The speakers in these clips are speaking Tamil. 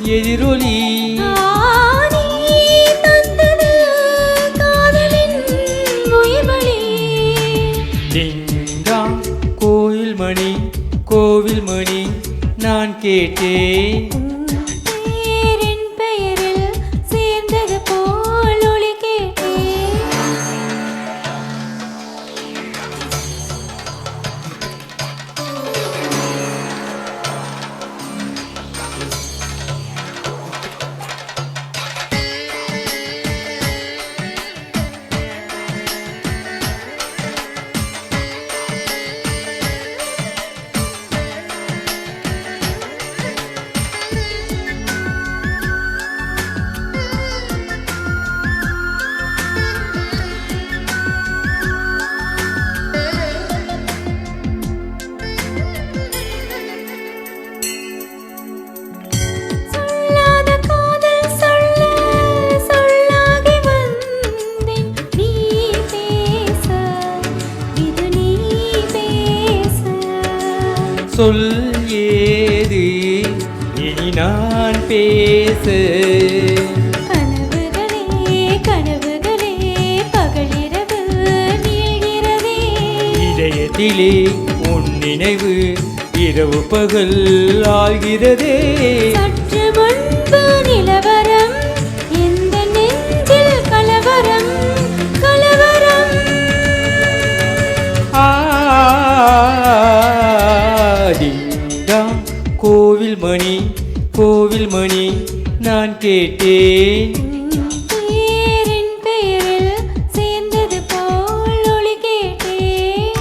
எதிரொலி டிங்டாங் கோயில் மணி கோவில் மணி நான் கேட்டேன் சொல் ஏது இனி நான் பேச கனவுகளே பகலிரவு நீள்கிறதே இதயத்திலே உன் நினைவு இரவு பகல் ஆகிறதே சற்று முன்பு நிலவரம் எந்த நெஞ்சில் கலவரம் கலவரம் டிங்டாங் கோவில் மணி நான் கேட்டேன் பெயரில் சேர்ந்தது போல் ஒலி கேட்டேன்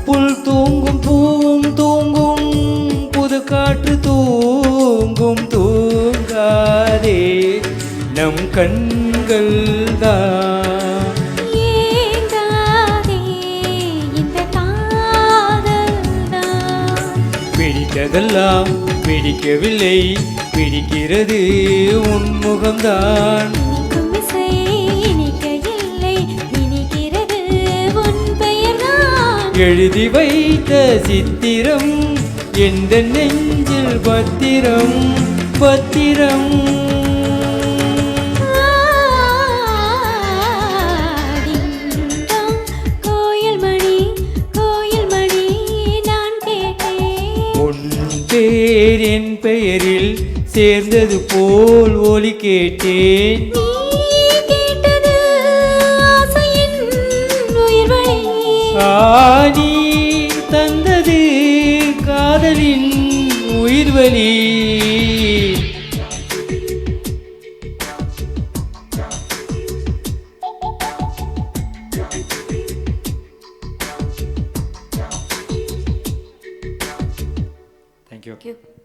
புல் தூங்கும் பூவும் தூங்கும் புது காற்று தூங்கும் தூங்காதே நம் கண்கள் தான் ஏங்காதே இந்த காதல் தான் பிடித்ததெல்லாம் பிடிக்கவில்லை பிடிக்கிறது உன் முகம்தான் இனிக்கும் இசை இனிக்க இல்லை இனிக்கிறது உன் பெயர்தான் எழுதி வைத்த சித்திரம் எந்த நெஞ்சில் பத்திரம் பத்திரம் டிங்டாங் கோயில் மணி நான் கேட்டேன் உன் பேர் என் பெயரில் சேர்ந்தது போல் ஒலி கேட்டேன் நீ கேட்டது ஆசையின் உயிர்வழி நீ தந்தது காதலின் உயிர்வலி Thank you.